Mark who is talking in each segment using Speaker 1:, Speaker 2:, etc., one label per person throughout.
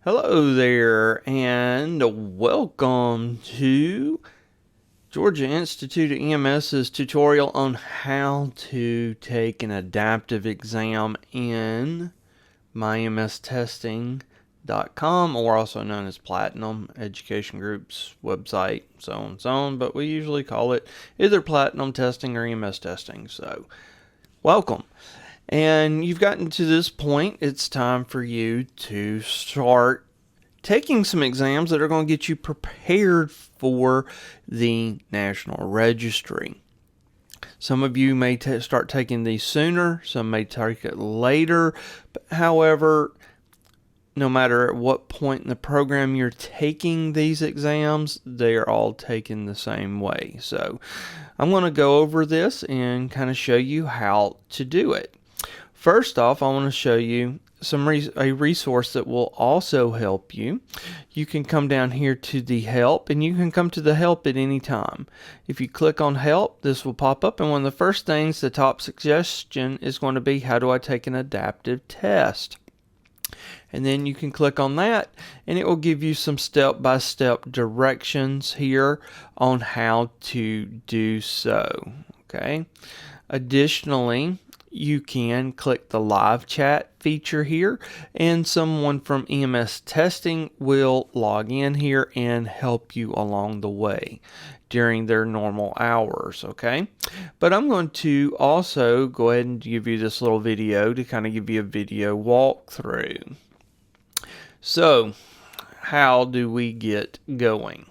Speaker 1: Hello there, and welcome to Georgia Institute of EMS's tutorial on how to take an adaptive exam in myemstesting.com, or also known as Platinum Education Group's website, so on and so on, but we usually call it either Platinum Testing or EMS Testing. So, welcome. And you've gotten to this point, it's time for you to start taking some exams that are going to get you prepared for the National Registry. Some of you may start taking these sooner, some may take it later, but however, no matter at what point in the program you're taking these exams, they are all taken the same way. So I'm going to go over this and kind of show you how to do it. First off, I want to show you a resource that will also help you. You can come down here to the help, and you can come to the help at any time. If you click on help, this will pop up, and one of the first things, the top suggestion is going to be, how do I take an adaptive test? And then you can click on that, and it will give you some step-by-step directions here on how to do so. Okay. Additionally, you can click the live chat feature here, and someone from EMS testing will log in here and help you along the way during their normal hours. Okay, but I'm going to also go ahead and give you this little video to kind of give you a video walkthrough. So how do we get going?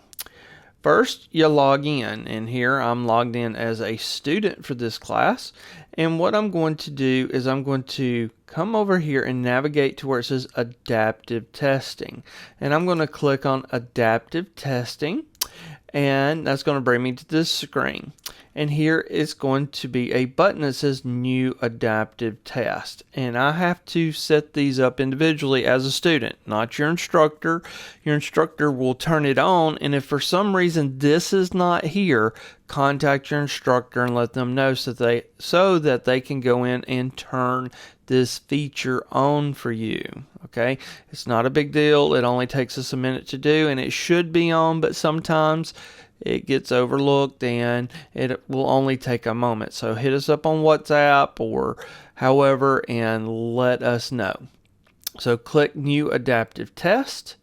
Speaker 1: First, you log in, and here I'm logged in as a student for this class. And what I'm going to do is I'm going to come over here and navigate to where it says adaptive testing. And I'm going to click on adaptive testing, and that's going to bring me to this screen. And here is going to be a button that says new adaptive test. And I have to set these up individually as a student, not your instructor. Your instructor will turn it on, and if for some reason this is not here, contact your instructor and let them know so that they can go in and turn this feature on for you. Okay, it's not a big deal. It only takes us a minute to do, and it should be on, but sometimes it gets overlooked and it will only take a moment. So hit us up on WhatsApp or however and let us know. So click new adaptive test,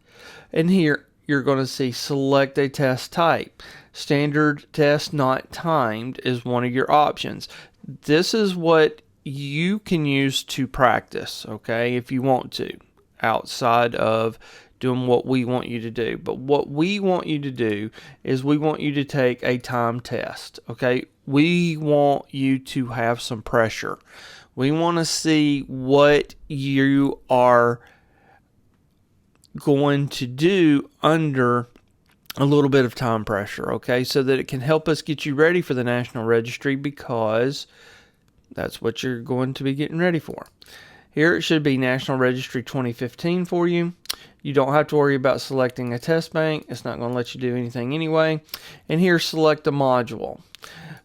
Speaker 1: and here you're going to see select a test type. Standard test not timed is one of your options. This is what you can use to practice, okay, if you want to, outside of doing what we want you to do. But what we want you to do is we want you to take a time test, okay? We want you to have some pressure. We want to see what you are going to do under a little bit of time pressure, okay? So that it can help us get you ready for the National Registry, because that's what you're going to be getting ready for. Here it should be National Registry 2015 for you. You don't have to worry about selecting a test bank. It's not going to let you do anything anyway. And here, select a module.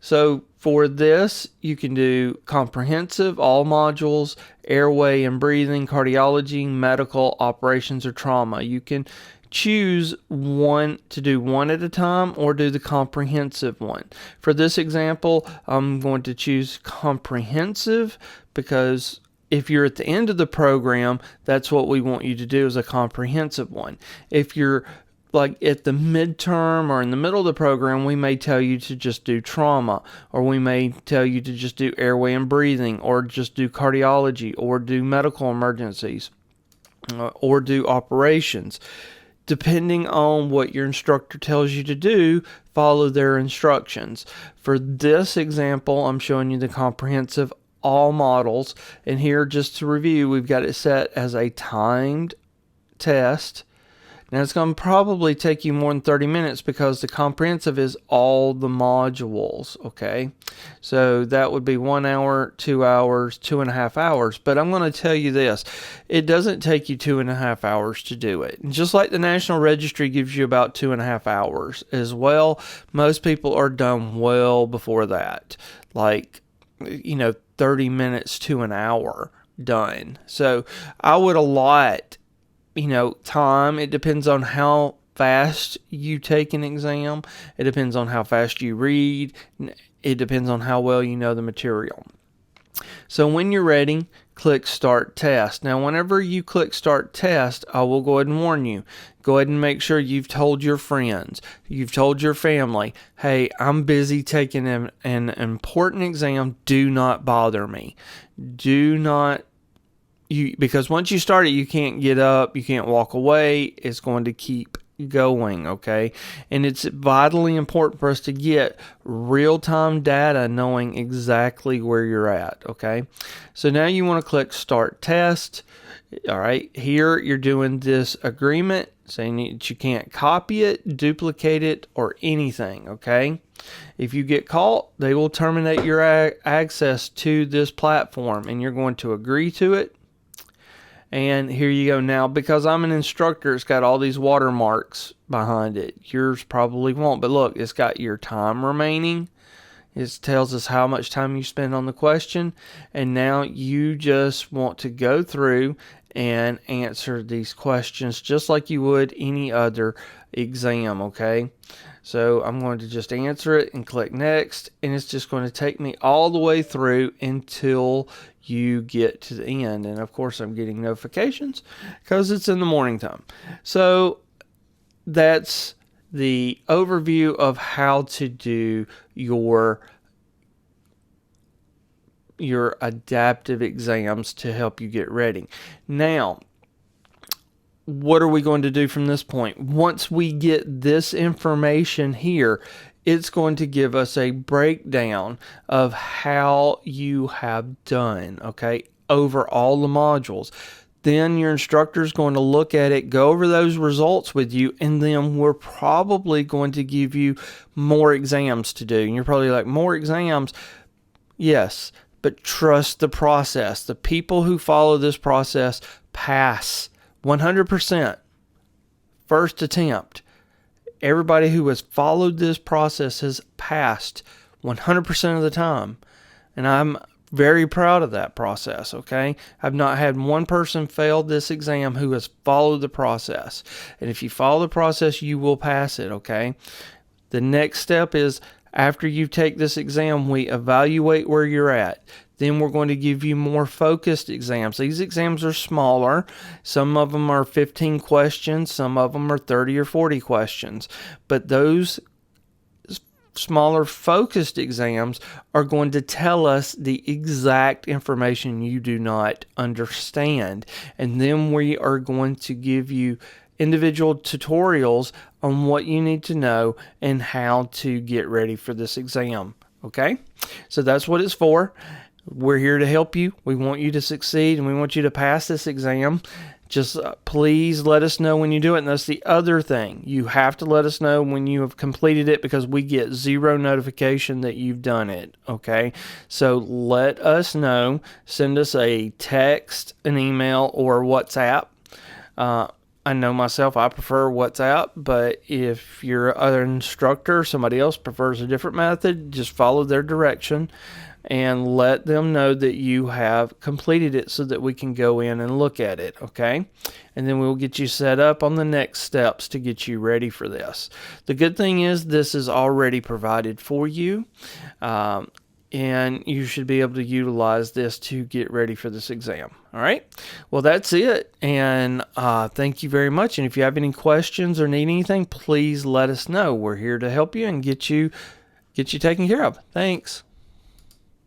Speaker 1: So for this, you can do comprehensive, all modules, airway and breathing, cardiology, medical, operations, or trauma. You can choose one to do one at a time or do the comprehensive one. For this example, I'm going to choose comprehensive because if you're at the end of the program, that's what we want you to do, is a comprehensive one. If you're like at the midterm or in the middle of the program, we may tell you to just do trauma, or we may tell you to just do airway and breathing, or just do cardiology, or do medical emergencies, or do operations. Depending on what your instructor tells you to do, follow their instructions. For this example, I'm showing you the comprehensive all models, and here, just to review, we've got it set as a timed test. Now it's going to probably take you more than 30 minutes because the comprehensive is all the modules, okay? So that would be 1 hour, 2 hours, 2.5 hours. But I'm going to tell you this, it doesn't take you 2.5 hours to do it. And just like the National Registry gives you about 2.5 hours as well, most people are done well before that. Like, 30 minutes to an hour done. So I would allot time. It depends on how fast you take an exam. It depends on how fast you read. It depends on how well you know the material. So when you're ready, click Start Test. Now, whenever you click Start Test, I will go ahead and warn you. Go ahead and make sure you've told your friends, you've told your family, hey, I'm busy taking an important exam. Do not bother me. Because once you start it, you can't get up, you can't walk away. It's going to keep going, okay? And it's vitally important for us to get real-time data knowing exactly where you're at, okay? So now you want to click Start Test. All right, here you're doing this agreement saying that you can't copy it, duplicate it, or anything, okay? If you get caught, they will terminate your access to this platform, and you're going to agree to it. And here you go. Now, because I'm an instructor, it's got all these watermarks behind it. Yours probably won't, but look, it's got your time remaining. It tells us how much time you spend on the question. And now you just want to go through and answer these questions just like you would any other exam, okay? So I'm going to just answer it and click Next, and it's just going to take me all the way through until you get to the end. And of course I'm getting notifications because it's in the morning time. So that's the overview of how to do your adaptive exams to help you get ready. Now, what are we going to do from this point? Once we get this information here, it's going to give us a breakdown of how you have done, okay, over all the modules. Then your instructor is going to look at it, go over those results with you, and then we're probably going to give you more exams to do. And you're probably like, more exams? Yes, but trust the process. The people who follow this process pass 100%. First attempt. Everybody who has followed this process has passed 100% of the time. And I'm very proud of that process, okay? I've not had one person fail this exam who has followed the process. And if you follow the process, you will pass it, okay? The next step is after you take this exam, we evaluate where you're at. Then we're going to give you more focused exams. These exams are smaller. Some of them are 15 questions. Some of them are 30 or 40 questions. But those smaller focused exams are going to tell us the exact information you do not understand. And then we are going to give you individual tutorials on what you need to know and how to get ready for this exam. Okay? So that's what it's for. We're here to help you. We want you to succeed and we want you to pass this exam. Just please let us know when you do it. And that's the other thing. You have to let us know when you have completed it because we get zero notification that you've done it. Okay? So let us know. Send us a text, an email, or WhatsApp. I know myself, I prefer WhatsApp, but if your other instructor, somebody else prefers a different method, just follow their direction and let them know that you have completed it so that we can go in and look at it, okay? And then we'll get you set up on the next steps to get you ready for this. The good thing is this is already provided for you, and you should be able to utilize this to get ready for this exam. All right? Well, that's it, and thank you very much. And if you have any questions or need anything, please let us know. We're here to help you and get you taken care of. Thanks.